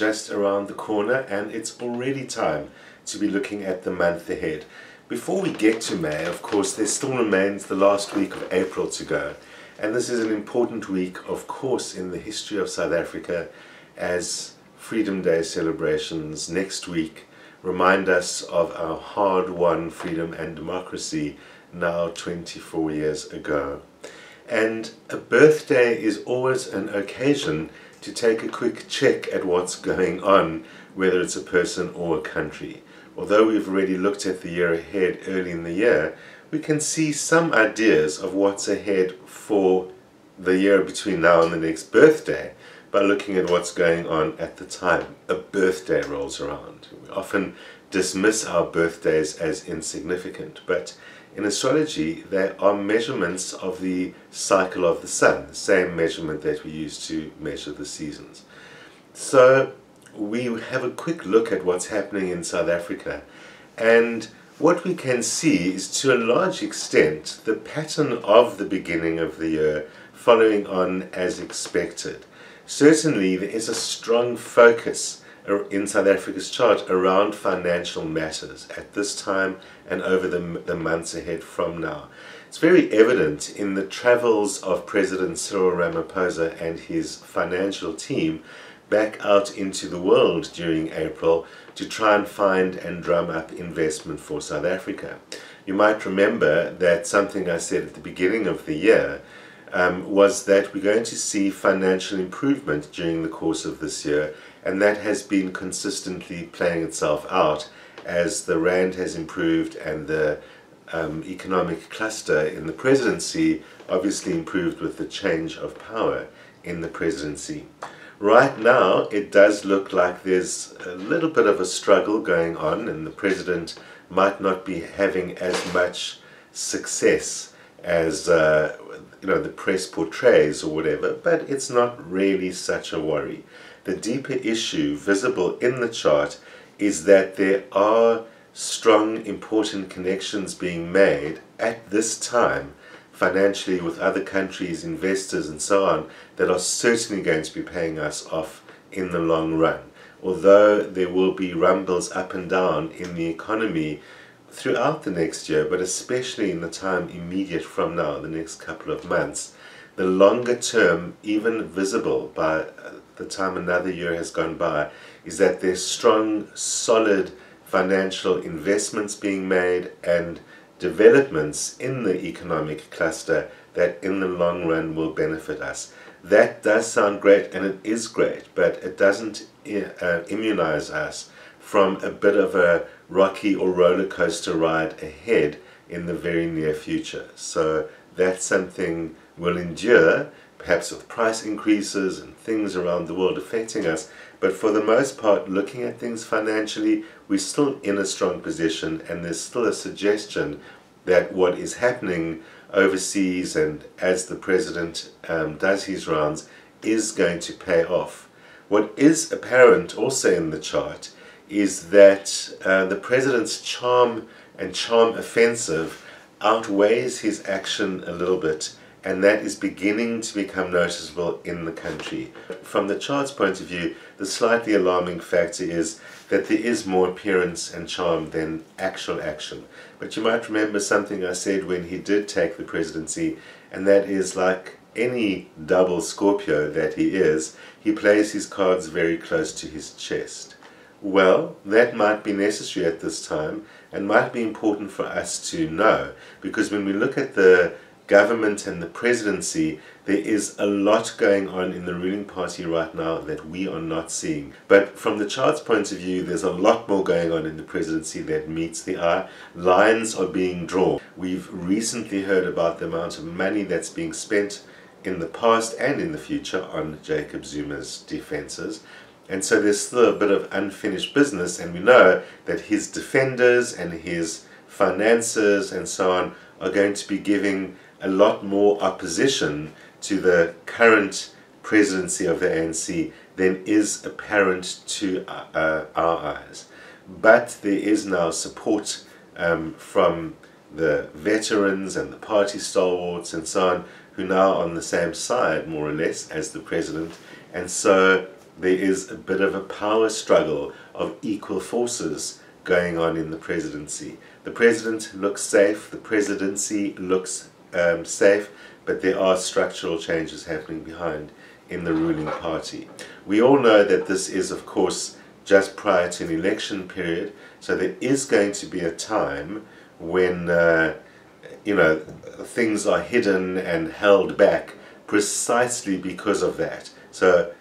just around the corner, and it's already time to be looking at the month ahead. Before we get to May, of course, there still remains the last week of April to go. And this is an important week, of course, in the history of South Africa, as Freedom Day celebrations next week remind us of our hard-won freedom and democracy now 24 years ago. And a birthday is always an occasion to take a quick check at what's going on, whether it's a person or a country. Although we've already looked at the year ahead early in the year, we can see some ideas of what's ahead for the year between now and the next birthday by looking at what's going on at the time a birthday rolls around. We often dismiss our birthdays as insignificant, but in astrology they are measurements of the cycle of the sun, the same measurement that we use to measure the seasons. So we have a quick look at what's happening in South Africa, and what we can see is, to a large extent, the pattern of the beginning of the year following on as expected. Certainly there is a strong focus in South Africa's chart around financial matters at this time and over the months ahead from now. It's very evident in the travels of President Cyril Ramaphosa and his financial team back out into the world during April to try and find and drum up investment for South Africa. You might remember that something I said at the beginning of the year was that we're going to see financial improvement during the course of this year, and that has been consistently playing itself out as the rand has improved and the economic cluster in the presidency obviously improved with the change of power in the presidency. Right now it does look like there's a little bit of a struggle going on, and the president might not be having as much success as the press portrays or whatever, but it's not really such a worry. The deeper issue visible in the chart is that there are strong, important connections being made at this time financially with other countries, investors and so on, that are certainly going to be paying us off in the long run. Although there will be rumbles up and down in the economy throughout the next year, but especially in the time immediate from now, the next couple of months, the longer term, even visible by the time another year has gone by, is that there's strong, solid financial investments being made and developments in the economic cluster that in the long run will benefit us. That does sound great, and it is great, but it doesn't immunize us from a bit of a rocky or roller coaster ride ahead in the very near future. So that's something we'll endure, perhaps with price increases and things around the world affecting us, but for the most part, looking at things financially, we're still in a strong position, and there's still a suggestion that what is happening overseas and as the president does his rounds is going to pay off. What is apparent also in the chart is that the president's charm and charm offensive outweighs his action a little bit, and that is beginning to become noticeable in the country. From the chart's point of view, the slightly alarming factor is that there is more appearance and charm than actual action. But you might remember something I said when he did take the presidency, and that is, like any double Scorpio that he is, he plays his cards very close to his chest. Well, that might be necessary at this time and might be important for us to know, because when we look at the government and the presidency, there is a lot going on in the ruling party right now that we are not seeing. But from the chart's point of view, there's a lot more going on in the presidency that meets the eye. Lines are being drawn. We've recently heard about the amount of money that's being spent in the past and in the future on Jacob Zuma's defenses. And so there's still a bit of unfinished business, and we know that his defenders and his finances and so on are going to be giving a lot more opposition to the current presidency of the ANC than is apparent to our eyes. But there is now support from the veterans and the party stalwarts and so on, who now are on the same side, more or less, as the president. And so there is a bit of a power struggle of equal forces going on in the presidency. The president looks safe, the presidency looks safe, but there are structural changes happening behind in the ruling party. We all know that this is, of course, just prior to an election period, so there is going to be a time when things are hidden and held back precisely because of that. So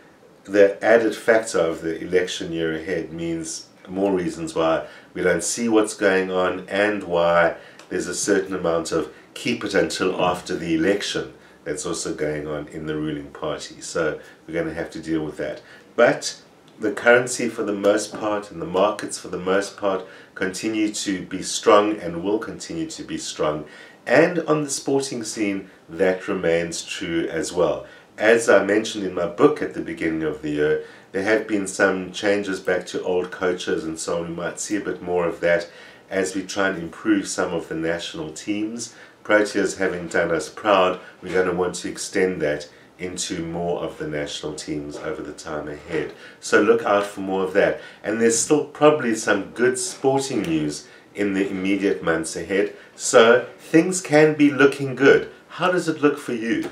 the added factor of the election year ahead means more reasons why we don't see what's going on, and why there's a certain amount of keep it until after the election that's also going on in the ruling party. So we're going to have to deal with that. But the currency for the most part and the markets for the most part continue to be strong and will continue to be strong. And on the sporting scene, that remains true as well. As I mentioned in my book at the beginning of the year, there have been some changes back to old coaches and so on. We might see a bit more of that as we try and improve some of the national teams. Proteas having done us proud, we're going to want to extend that into more of the national teams over the time ahead. So look out for more of that. And there's still probably some good sporting news in the immediate months ahead. So things can be looking good. How does it look for you?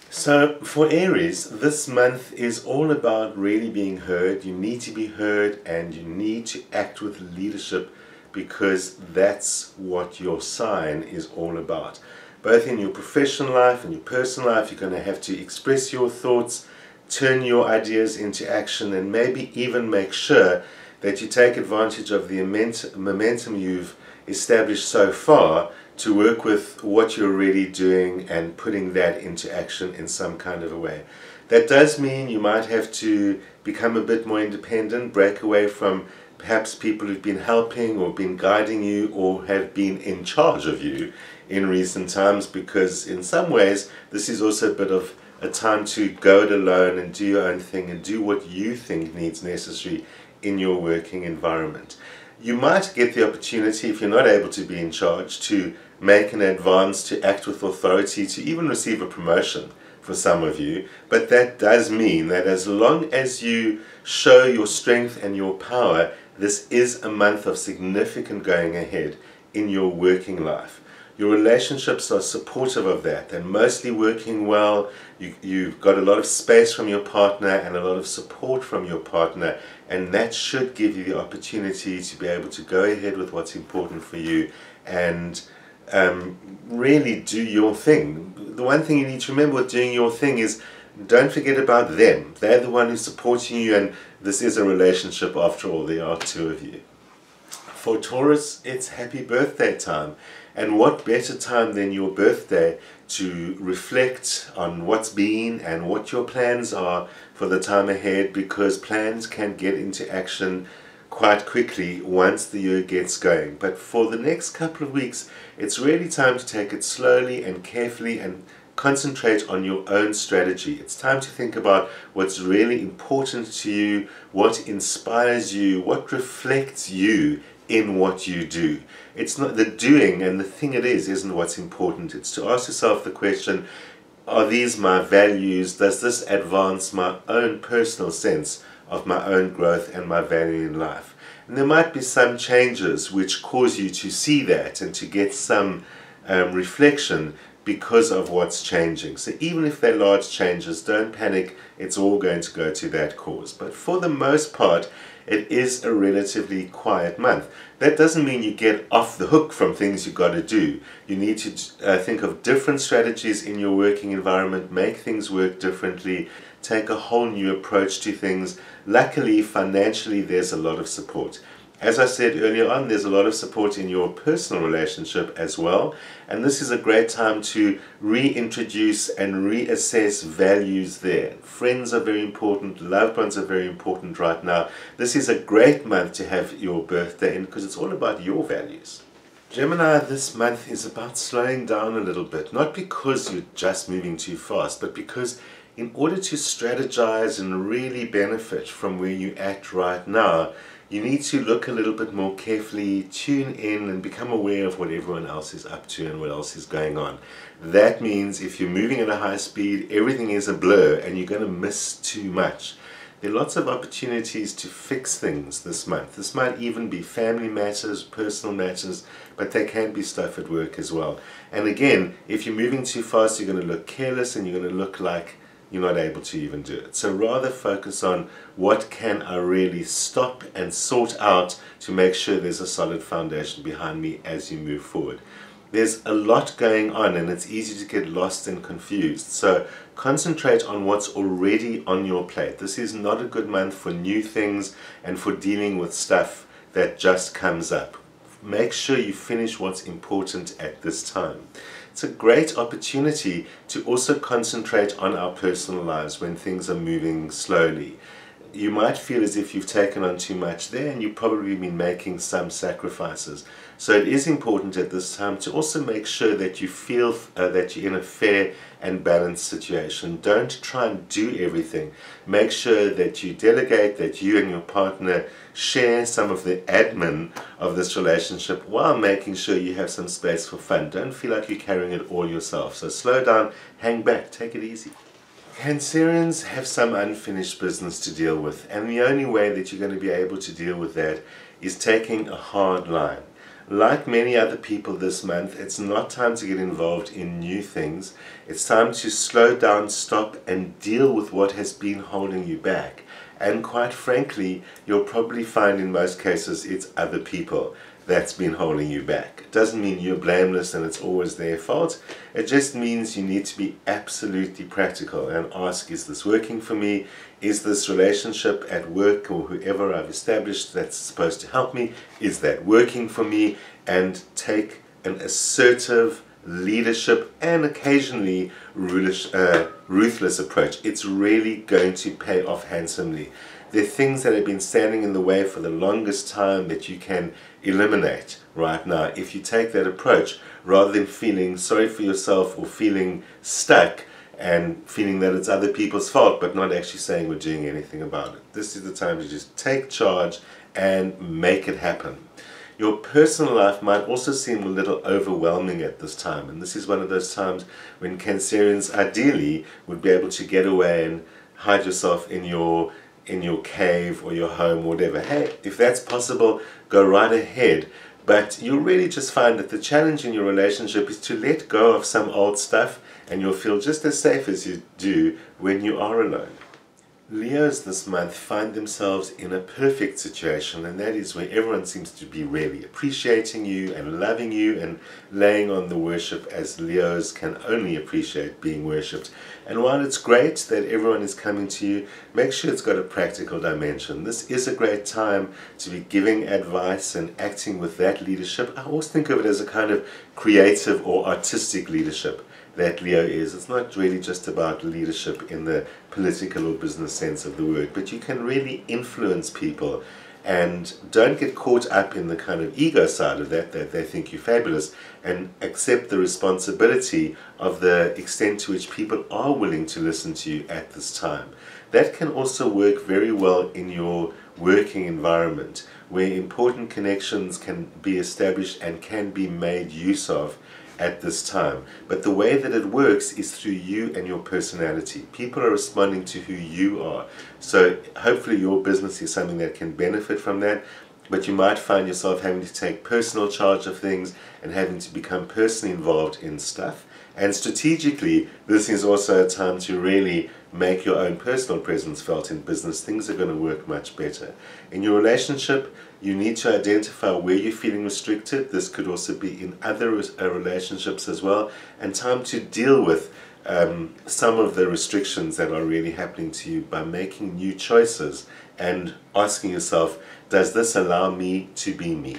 So for Aries, this month is all about really being heard. You need to be heard and you need to act with leadership, because that's what your sign is all about. Both in your professional life and your personal life, you're going to have to express your thoughts, turn your ideas into action, and maybe even make sure that you take advantage of the momentum you've established so far to work with what you're already doing and putting that into action in some kind of a way. That does mean you might have to become a bit more independent, break away from perhaps people who've been helping or been guiding you or have been in charge of you in recent times, because in some ways this is also a bit of a time to go it alone and do your own thing and do what you think needs necessary in your working environment. You might get the opportunity, if you're not able to be in charge, to make an advance, to act with authority, to even receive a promotion for some of you. But that does mean that as long as you show your strength and your power, this is a month of significant going ahead in your working life. Your relationships are supportive of that. They're mostly working well. You've got a lot of space from your partner and a lot of support from your partner, and that should give you the opportunity to be able to go ahead with what's important for you and really do your thing. The one thing you need to remember with doing your thing is don't forget about them. They're the one who's supporting you, and this is a relationship after all. There are two of you. For Taurus, it's happy birthday time. And what better time than your birthday to reflect on what's been and what your plans are for the time ahead, because plans can get into action quite quickly once the year gets going. But for the next couple of weeks, it's really time to take it slowly and carefully and concentrate on your own strategy. It's time to think about what's really important to you, what inspires you, what reflects you in what you do. It's not the doing and the thing it is isn't what's important. It's to ask yourself the question, are these my values? Does this advance my own personal sense of my own growth and my value in life? And there might be some changes which cause you to see that and to get some reflection because of what's changing. So even if they're large changes, don't panic. It's all going to go to that cause. But for the most part, it is a relatively quiet month. That doesn't mean you get off the hook from things you've got to do. You need to think of different strategies in your working environment, make things work differently, take a whole new approach to things. Luckily, financially, there's a lot of support. As I said earlier on, there's a lot of support in your personal relationship as well, and this is a great time to reintroduce and reassess values there. Friends are very important, loved ones are very important right now. This is a great month to have your birthday in, because it's all about your values. Gemini, this month is about slowing down a little bit, not because you're just moving too fast, but because in order to strategize and really benefit from where you're at right now, you need to look a little bit more carefully, tune in and become aware of what everyone else is up to and what else is going on. That means if you're moving at a high speed, everything is a blur and you're going to miss too much. There are lots of opportunities to fix things this month. This might even be family matters, personal matters, but they can be stuff at work as well. And again, if you're moving too fast, you're going to look careless and you're going to look like you're not able to even do it. So rather focus on what can I really stop and sort out to make sure there's a solid foundation behind me as you move forward. There's a lot going on and it's easy to get lost and confused. So concentrate on what's already on your plate. This is not a good month for new things and for dealing with stuff that just comes up. Make sure you finish what's important at this time. It's a great opportunity to also concentrate on our personal lives when things are moving slowly. You might feel as if you've taken on too much there and you've probably been making some sacrifices. So it is important at this time to also make sure that you feel that you're in a fair and balanced situation. Don't try and do everything. Make sure that you delegate, that you and your partner share some of the admin of this relationship while making sure you have some space for fun. Don't feel like you're carrying it all yourself. So slow down, hang back, take it easy. Cancerians have some unfinished business to deal with, and the only way that you're going to be able to deal with that is taking a hard line. Like many other people this month, it's not time to get involved in new things. It's time to slow down, stop, and deal with what has been holding you back. And quite frankly, you'll probably find in most cases it's other people that's been holding you back. It doesn't mean you're blameless and it's always their fault. It just means you need to be absolutely practical and ask, is this working for me? Is this relationship at work or whoever I've established that's supposed to help me, is that working for me? And take an assertive leadership and occasionally ruthless approach. It's really going to pay off handsomely. There are things that have been standing in the way for the longest time that you can eliminate right now if you take that approach, rather than feeling sorry for yourself or feeling stuck and feeling that it's other people's fault but not actually saying we're doing anything about it. This is the time to just take charge and make it happen. Your personal life might also seem a little overwhelming at this time, and this is one of those times when Cancerians ideally would be able to get away and hide yourself in your cave or your home or whatever. Hey, if that's possible, go right ahead. But you'll really just find that the challenge in your relationship is to let go of some old stuff, and you'll feel just as safe as you do when you are alone. Leos this month find themselves in a perfect situation, and that is where everyone seems to be really appreciating you and loving you and laying on the worship as Leos can only appreciate being worshipped. And while it's great that everyone is coming to you, make sure it's got a practical dimension. This is a great time to be giving advice and acting with that leadership. I always think of it as a kind of creative or artistic leadership that Leo is. It's not really just about leadership in the political or business sense of the word, but you can really influence people, and don't get caught up in the kind of ego side of that they think you're fabulous, and accept the responsibility of the extent to which people are willing to listen to you at this time. That can also work very well in your working environment, where important connections can be established and can be made use of at this time. But the way that it works is through you and your personality. People are responding to who you are. So hopefully your business is something that can benefit from that, but you might find yourself having to take personal charge of things and having to become personally involved in stuff. And strategically, this is also a time to really make your own personal presence felt in business. Things are going to work much better. In your relationship, you need to identify where you're feeling restricted. This could also be in other relationships as well, and time to deal with some of the restrictions that are really happening to you by making new choices and asking yourself, does this allow me to be me?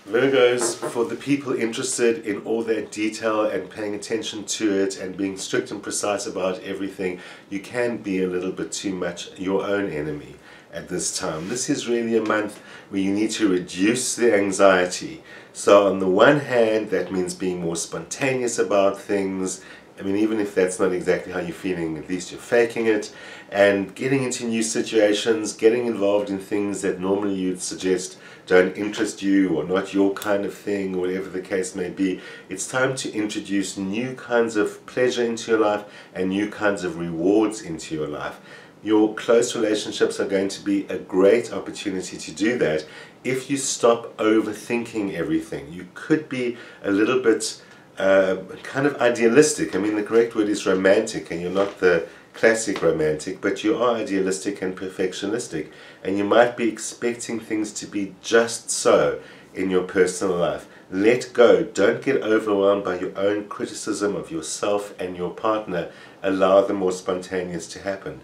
Virgos, for the people interested in all that detail and paying attention to it and being strict and precise about everything, you can be a little bit too much your own enemy at this time. This is really a month where you need to reduce the anxiety. So on the one hand, that means being more spontaneous about things. I mean, even if that's not exactly how you're feeling, at least you're faking it, and getting into new situations, getting involved in things that normally you'd suggest don't interest you or not your kind of thing, or whatever the case may be. It's time to introduce new kinds of pleasure into your life and new kinds of rewards into your life. Your close relationships are going to be a great opportunity to do that if you stop overthinking everything. You could be a little bit kind of idealistic. I mean, the correct word is romantic, and you're not the classic romantic, but you are idealistic and perfectionistic, and you might be expecting things to be just so in your personal life. Let go. Don't get overwhelmed by your own criticism of yourself and your partner. Allow the more spontaneous to happen.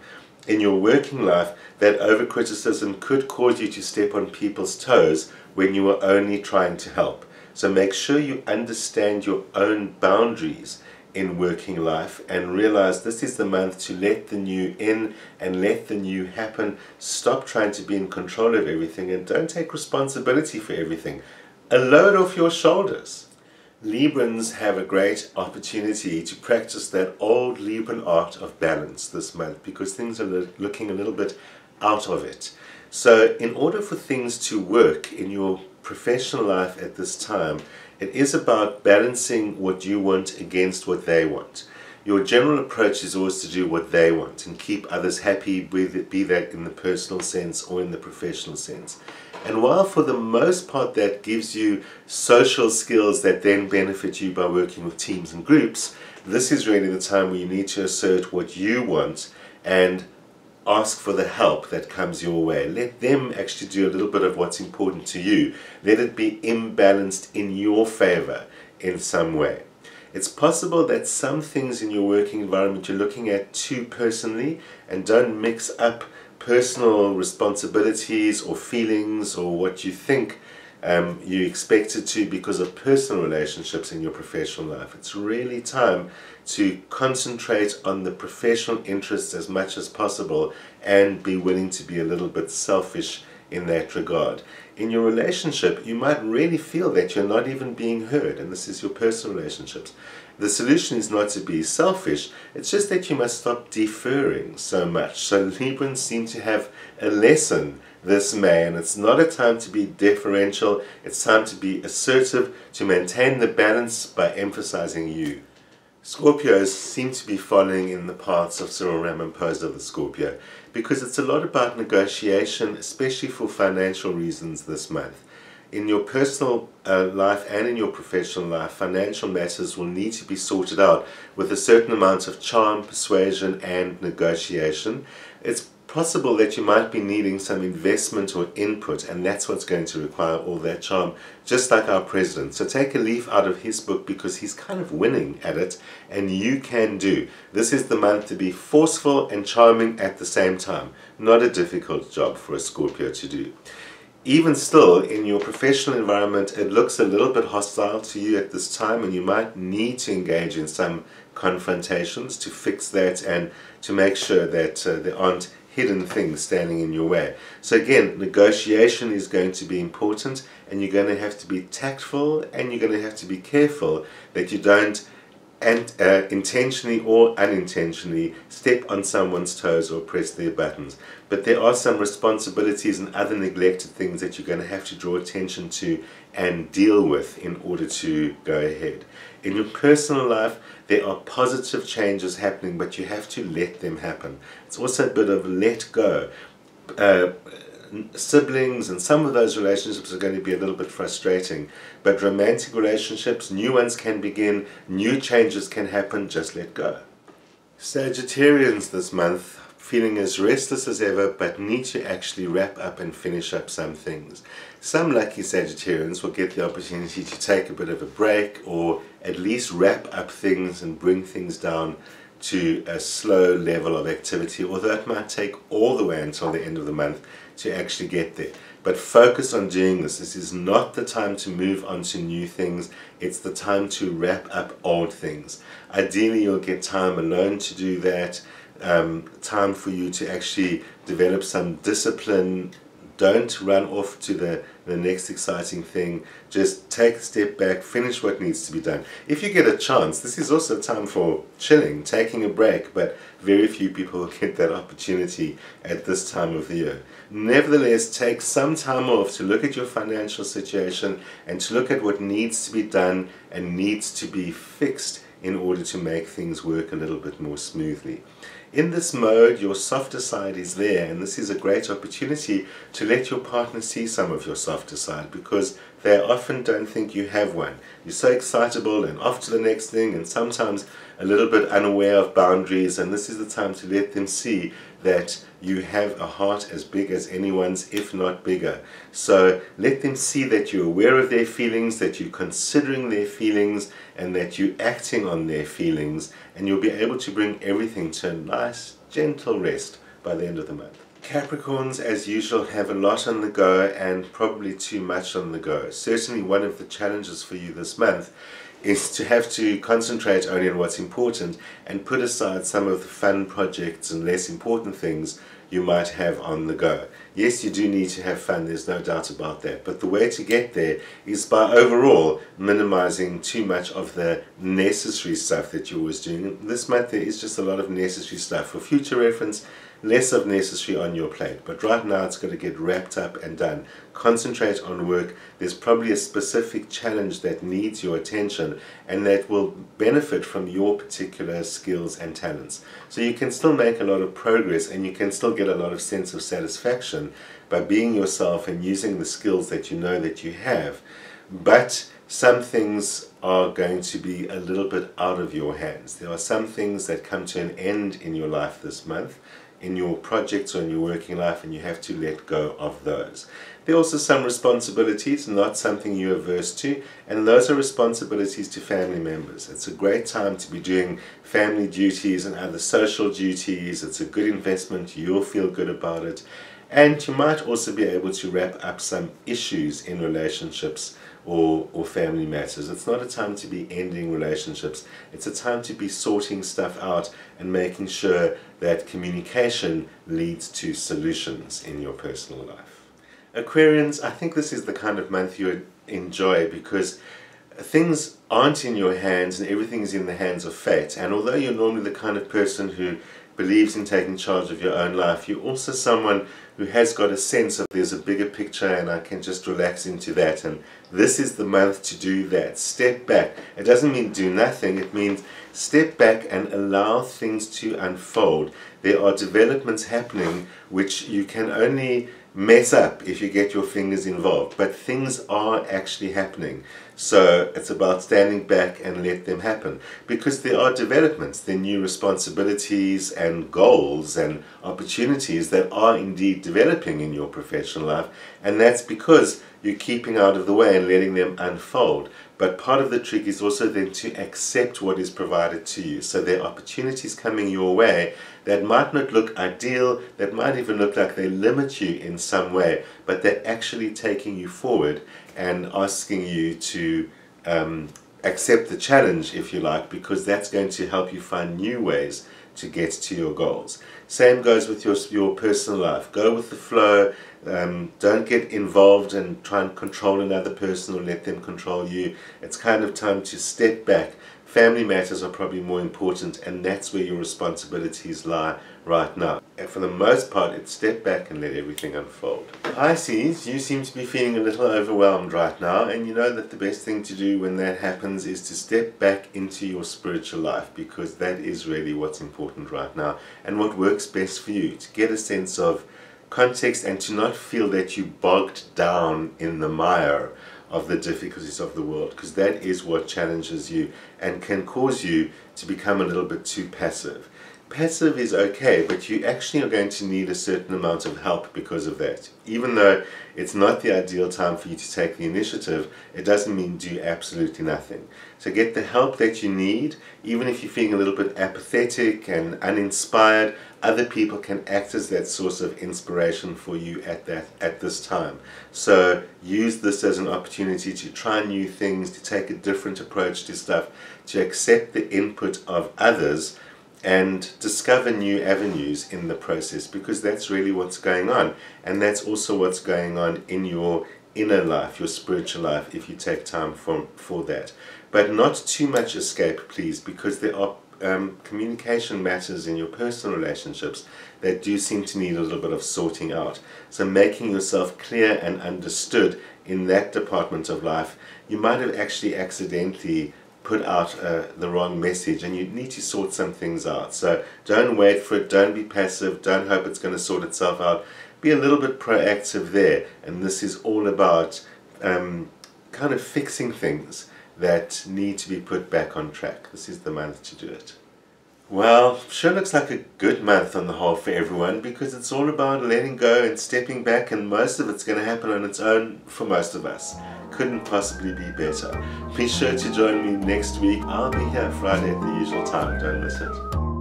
In your working life, that over-criticism could cause you to step on people's toes when you are only trying to help. So make sure you understand your own boundaries in working life and realize this is the month to let the new in and let the new happen. Stop trying to be in control of everything and don't take responsibility for everything. A load off your shoulders. Librans have a great opportunity to practice that old Libran art of balance this month because things are looking a little bit out of it. So in order for things to work in your professional life at this time, it is about balancing what you want against what they want. Your general approach is always to do what they want and keep others happy, be that in the personal sense or in the professional sense. And while for the most part that gives you social skills that then benefit you by working with teams and groups, this is really the time where you need to assert what you want and ask for the help that comes your way. Let them actually do a little bit of what's important to you. Let it be imbalanced in your favor in some way. It's possible that some things in your working environment you're looking at too personally, and don't mix up personal responsibilities or feelings or what you think you expected to because of personal relationships in your professional life. It's really time to concentrate on the professional interests as much as possible and be willing to be a little bit selfish in that regard. In your relationship, you might really feel that you're not even being heard, and this is your personal relationships. The solution is not to be selfish, it's just that you must stop deferring so much. So Librans seem to have a lesson this May, and it's not a time to be deferential, it's time to be assertive, to maintain the balance by emphasizing you. Scorpios seem to be following in the paths of Cyril Ramaphosa, the Scorpio, because it's a lot about negotiation, especially for financial reasons this month. In your personal life and in your professional life, financial matters will need to be sorted out with a certain amount of charm, persuasion, and negotiation. It's possible that you might be needing some investment or input, and that's what's going to require all that charm, just like our president. So take a leaf out of his book because he's kind of winning at it, and you can do. This is the month to be forceful and charming at the same time. Not a difficult job for a Scorpio to do. Even still, in your professional environment, it looks a little bit hostile to you at this time, and you might need to engage in some confrontations to fix that and to make sure that there aren't hidden things standing in your way. So again, negotiation is going to be important, and you're going to have to be tactful, and you're going to have to be careful that you don't intentionally or unintentionally step on someone's toes or press their buttons. But there are some responsibilities and other neglected things that you're going to have to draw attention to and deal with in order to go ahead. In your personal life, there are positive changes happening, but you have to let them happen. It's also a bit of let go. Siblings and some of those relationships are going to be a little bit frustrating, but romantic relationships, new ones can begin, new changes can happen, just let go. Sagittarians this month, feeling as restless as ever, but need to actually wrap up and finish up some things. Some lucky Sagittarians will get the opportunity to take a bit of a break, or at least wrap up things and bring things down to a slow level of activity, although it might take all the way until the end of the month to actually get there. But focus on doing this. This is not the time to move on to new things. It's the time to wrap up old things. Ideally, you'll get time alone to do that, time for you to actually develop some discipline. Don't run off to the next exciting thing. Just take a step back, finish what needs to be done. If you get a chance, this is also a time for chilling, taking a break, but very few people will get that opportunity at this time of the year. Nevertheless, take some time off to look at your financial situation and to look at what needs to be done and needs to be fixed in order to make things work a little bit more smoothly. In this mode, your softer side is there, and this is a great opportunity to let your partner see some of your softer side, because they often don't think you have one. You're so excitable and off to the next thing, and sometimes a little bit unaware of boundaries, and this is the time to let them see that you have a heart as big as anyone's, if not bigger. So let them see that you're aware of their feelings, that you're considering their feelings, and that you're acting on their feelings, and you'll be able to bring everything to a nice, gentle rest by the end of the month. Capricorns, as usual, have a lot on the go, and probably too much on the go. Certainly one of the challenges for you this month is to have to concentrate only on what's important and put aside some of the fun projects and less important things you might have on the go. Yes, you do need to have fun, there's no doubt about that, but the way to get there is by overall minimizing too much of the necessary stuff that you're always doing. This month there is just a lot of necessary stuff. For future reference, less of necessary on your plate, but right now it's got to get wrapped up and done. Concentrate on work. There's probably a specific challenge that needs your attention and that will benefit from your particular skills and talents. So you can still make a lot of progress, and you can still get a lot of sense of satisfaction by being yourself and using the skills that you know that you have. But some things are going to be a little bit out of your hands. There are some things that come to an end in your life this month, in your projects or in your working life, and you have to let go of those. There are also some responsibilities, not something you're averse to, and those are responsibilities to family members. It's a great time to be doing family duties and other social duties. It's a good investment, you'll feel good about it, and you might also be able to wrap up some issues in relationships or family matters. It's not a time to be ending relationships, it's a time to be sorting stuff out and making sure that communication leads to solutions in your personal life. Aquarians, I think this is the kind of month you would enjoy, because things aren't in your hands and everything is in the hands of fate. And although you're normally the kind of person who believes in taking charge of your own life, you're also someone who has got a sense of there's a bigger picture and I can just relax into that, and this is the month to do that. Step back. It doesn't mean do nothing, it means step back and allow things to unfold. There are developments happening which you can only mess up if you get your fingers involved, but things are actually happening. So it's about standing back and let them happen, because there are developments, there are new responsibilities and goals and opportunities that are indeed developing in your professional life, and that's because you're keeping out of the way and letting them unfold. But part of the trick is also then to accept what is provided to you. So there are opportunities coming your way that might not look ideal, that might even look like they limit you in some way, but they're actually taking you forward and asking you to accept the challenge, if you like, because that's going to help you find new ways to get to your goals. Same goes with your personal life. Go with the flow. Don't get involved and try and control another person or let them control you. It's kind of time to step back. Family matters are probably more important, and that's where your responsibilities lie right now. And for the most part, it's step back and let everything unfold. Pisces, you seem to be feeling a little overwhelmed right now, and you know that the best thing to do when that happens is to step back into your spiritual life, because that is really what's important right now and what works best for you, to get a sense of context and to not feel that you bogged down in the mire of the difficulties of the world, because that is what challenges you and can cause you to become a little bit too passive. Passive is okay, but you actually are going to need a certain amount of help because of that. Even though it's not the ideal time for you to take the initiative, it doesn't mean do absolutely nothing. So get the help that you need. Even if you're feeling a little bit apathetic and uninspired, other people can act as that source of inspiration for you at this time. So use this as an opportunity to try new things, to take a different approach to stuff, to accept the input of others, and discover new avenues in the process, because that's really what's going on, and that's also what's going on in your inner life, your spiritual life, if you take time for that. But not too much escape, please, because there are communication matters in your personal relationships that do seem to need a little bit of sorting out. So making yourself clear and understood in that department of life. You might have actually accidentally put out the wrong message, and you need to sort some things out. So don't wait for it, don't be passive, don't hope it's going to sort itself out. Be a little bit proactive there, and this is all about kind of fixing things that need to be put back on track. This is the month to do it. Well, sure looks like a good month on the whole for everyone, because it's all about letting go and stepping back, and most of it's going to happen on its own for most of us. Couldn't possibly be better. Be sure to join me next week. I'll be here Friday at the usual time. Don't miss it.